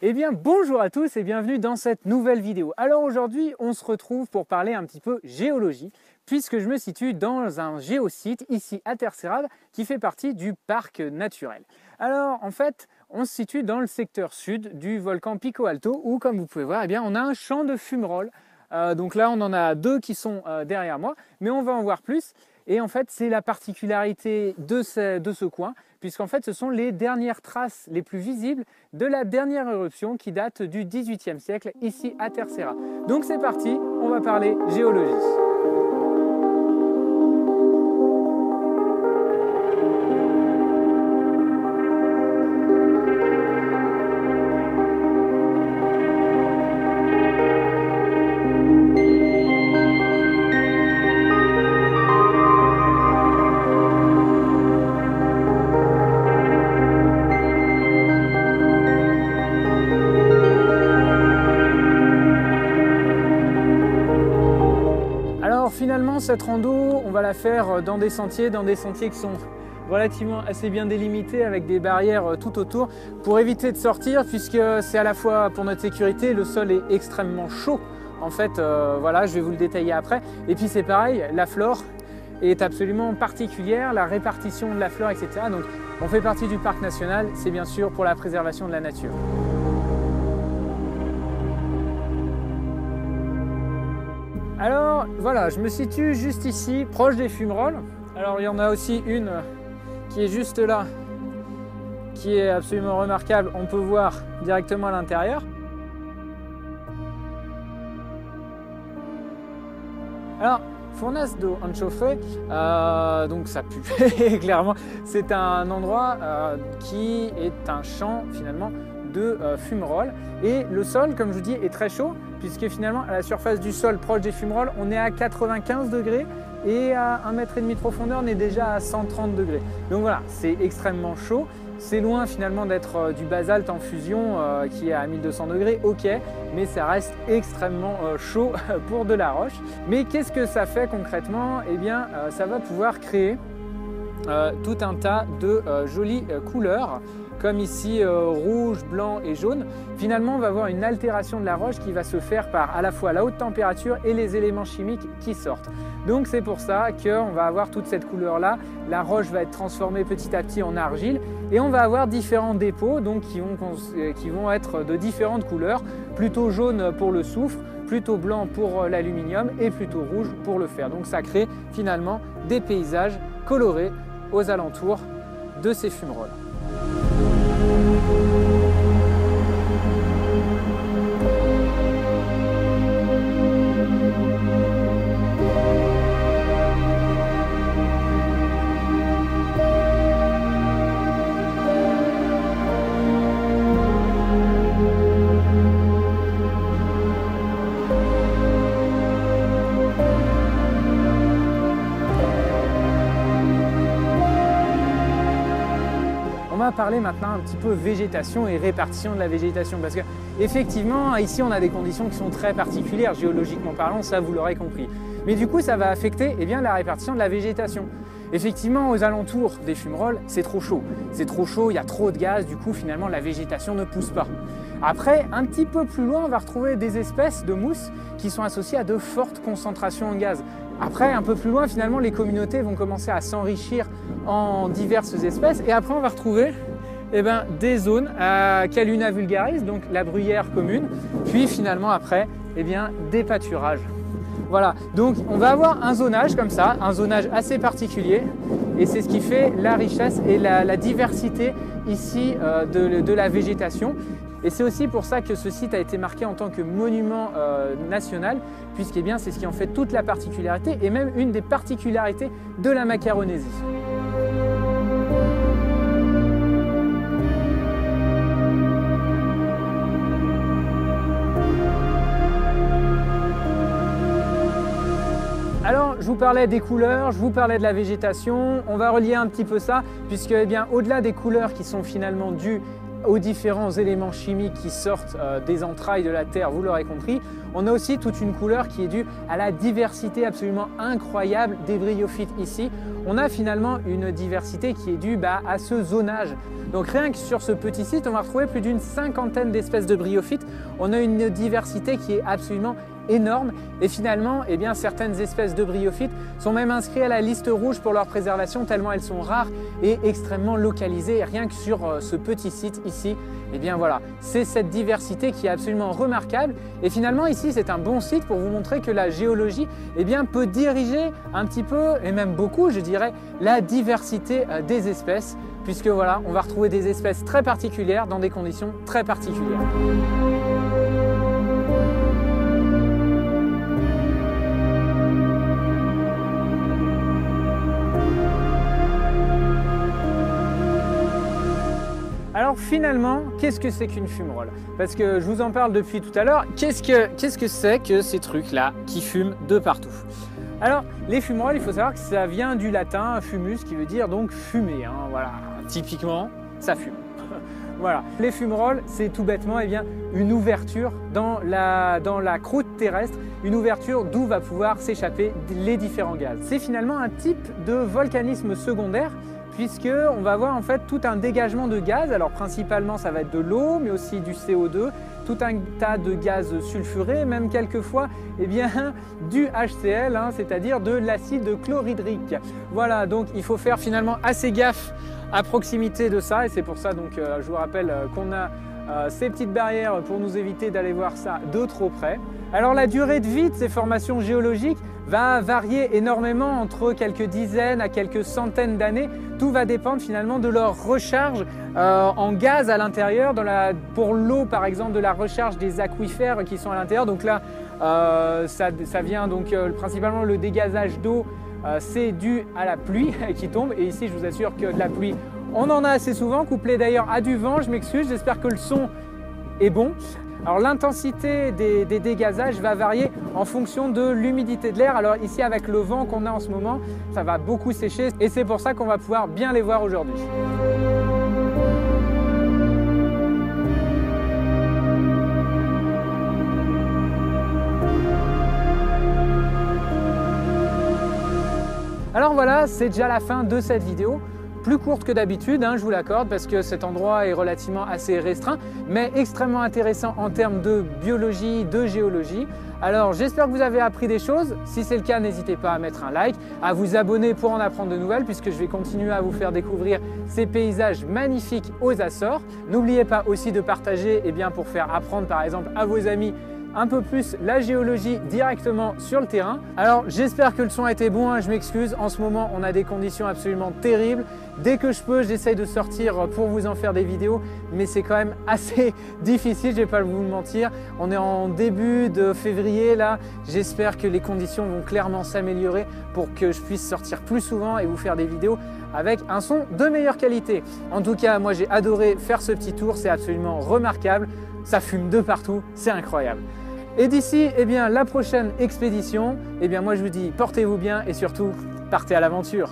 Eh bien bonjour à tous et bienvenue dans cette nouvelle vidéo. Alors aujourd'hui on se retrouve pour parler un petit peu géologie puisque je me situe dans un géosite ici à Tercerade qui fait partie du parc naturel. Alors en fait on se situe dans le secteur sud du volcan Pico Alto où comme vous pouvez voir eh bien, on a un champ de fumerolles. Donc là on en a deux qui sont derrière moi mais on va en voir plus. Et en fait, c'est la particularité de ce coin, puisqu'en fait, ce sont les dernières traces les plus visibles de la dernière éruption qui date du XVIIIe siècle, ici à Terceira. Donc c'est parti, on va parler géologie. Finalement, cette rando, on va la faire dans des sentiers qui sont relativement assez bien délimités avec des barrières tout autour pour éviter de sortir puisque c'est à la fois pour notre sécurité, le sol est extrêmement chaud. En fait, voilà, je vais vous le détailler après. Et puis c'est pareil, la flore est absolument particulière, la répartition de la flore, etc. Donc on fait partie du parc national, c'est bien sûr pour la préservation de la nature. Alors voilà, je me situe juste ici, proche des fumerolles. Alors il y en a aussi une qui est juste là, qui est absolument remarquable. On peut voir directement à l'intérieur. Alors, fournace d'eau enchauffée, donc ça pue clairement. C'est un endroit qui est un champ finalement de fumerolles. Et le sol, comme je vous dis, est très chaud puisque finalement à la surface du sol proche des fumerolles, on est à 95 degrés et à 1,5 m de profondeur, on est déjà à 130 degrés. Donc voilà, c'est extrêmement chaud. C'est loin finalement d'être du basalte en fusion qui est à 1200 degrés, ok, mais ça reste extrêmement chaud pour de la roche. Mais qu'est-ce que ça fait concrètement? Eh bien, ça va pouvoir créer tout un tas de jolies couleurs, comme ici rouge, blanc et jaune. Finalement, on va avoir une altération de la roche qui va se faire par à la fois la haute température et les éléments chimiques qui sortent. Donc c'est pour ça qu'on va avoir toute cette couleur-là. La roche va être transformée petit à petit en argile et on va avoir différents dépôts donc, qui vont être de différentes couleurs, plutôt jaune pour le soufre, plutôt blanc pour l'aluminium et plutôt rouge pour le fer. Donc ça crée finalement des paysages colorés aux alentours de ces fumerolles. On va parler maintenant un petit peu végétation et répartition de la végétation parce que effectivement ici on a des conditions qui sont très particulières géologiquement parlant, ça vous l'aurez compris. Mais du coup ça va affecter la répartition de la végétation. Effectivement aux alentours des fumerolles c'est trop chaud. C'est trop chaud, il y a trop de gaz, du coup finalement la végétation ne pousse pas. Après un petit peu plus loin on va retrouver des espèces de mousses qui sont associées à de fortes concentrations en gaz. Après, un peu plus loin, finalement, les communautés vont commencer à s'enrichir en diverses espèces. Et après, on va retrouver des zones à Calluna vulgaris, donc la bruyère commune. Puis finalement, après, des pâturages. Voilà, donc on va avoir un zonage comme ça, un zonage assez particulier. Et c'est ce qui fait la richesse et la diversité ici de la végétation. Et c'est aussi pour ça que ce site a été marqué en tant que monument national, puisque c'est ce qui en fait toute la particularité et même une des particularités de la Macaronésie. Alors, je vous parlais des couleurs, je vous parlais de la végétation, on va relier un petit peu ça, puisque au-delà des couleurs qui sont finalement dues aux différents éléments chimiques qui sortent des entrailles de la Terre, vous l'aurez compris. On a aussi toute une couleur qui est due à la diversité absolument incroyable des bryophytes ici. On a finalement une diversité qui est due à ce zonage. Donc rien que sur ce petit site, on va retrouver plus d'une cinquantaine d'espèces de bryophytes. On a une diversité qui est absolument énorme et finalement certaines espèces de bryophytes sont même inscrites à la liste rouge pour leur préservation tellement elles sont rares et extrêmement localisées. Et rien que sur ce petit site ici, voilà, c'est cette diversité qui est absolument remarquable et finalement ici c'est un bon site pour vous montrer que la géologie peut diriger un petit peu et même beaucoup je dirais la diversité des espèces puisque voilà, on va retrouver des espèces très particulières dans des conditions très particulières. Alors finalement, qu'est-ce que c'est qu'une fumerole? Parce que je vous en parle depuis tout à l'heure, qu'est-ce que c'est que ces trucs-là qui fument de partout? Alors les fumeroles, il faut savoir que ça vient du latin fumus qui veut dire donc fumer, hein, voilà, typiquement ça fume. Voilà, les fumeroles, c'est tout bêtement une ouverture dans la croûte terrestre, une ouverture d'où va pouvoir s'échapper les différents gaz. C'est finalement un type de volcanisme secondaire puisqu'on va avoir en fait tout un dégagement de gaz. Alors principalement ça va être de l'eau, mais aussi du CO2, tout un tas de gaz sulfurés, même quelquefois du HCl, hein, c'est-à-dire de l'acide chlorhydrique. Voilà, donc il faut faire finalement assez gaffe à proximité de ça et c'est pour ça donc je vous rappelle qu'on a ces petites barrières pour nous éviter d'aller voir ça de trop près. Alors la durée de vie de ces formations géologiques va varier énormément entre quelques dizaines à quelques centaines d'années. Tout va dépendre finalement de leur recharge en gaz à l'intérieur. Pour l'eau par exemple, de la recharge des aquifères qui sont à l'intérieur. Donc là, ça vient donc principalement le dégazage d'eau, c'est dû à la pluie qui tombe. Et ici, je vous assure que de la pluie, on en a assez souvent, couplé d'ailleurs à du vent. Je m'excuse, j'espère que le son est bon. Alors l'intensité des dégazages va varier en fonction de l'humidité de l'air. Alors ici avec le vent qu'on a en ce moment, ça va beaucoup sécher et c'est pour ça qu'on va pouvoir bien les voir aujourd'hui. Alors voilà, c'est déjà la fin de cette vidéo. Plus courte que d'habitude, hein, je vous l'accorde, parce que cet endroit est relativement assez restreint, mais extrêmement intéressant en termes de biologie, de géologie. Alors j'espère que vous avez appris des choses. Si c'est le cas, n'hésitez pas à mettre un like, à vous abonner pour en apprendre de nouvelles, puisque je vais continuer à vous faire découvrir ces paysages magnifiques aux Açores. N'oubliez pas aussi de partager pour faire apprendre par exemple à vos amis un peu plus la géologie directement sur le terrain. Alors j'espère que le son a été bon, hein, je m'excuse, en ce moment on a des conditions absolument terribles. Dès que je peux, j'essaye de sortir pour vous en faire des vidéos, mais c'est quand même assez difficile, je vais pas vous le mentir. On est en début de février là, j'espère que les conditions vont clairement s'améliorer pour que je puisse sortir plus souvent et vous faire des vidéos avec un son de meilleure qualité. En tout cas, moi j'ai adoré faire ce petit tour, c'est absolument remarquable, ça fume de partout, c'est incroyable. Et d'ici la prochaine expédition, moi je vous dis portez-vous bien et surtout partez à l'aventure.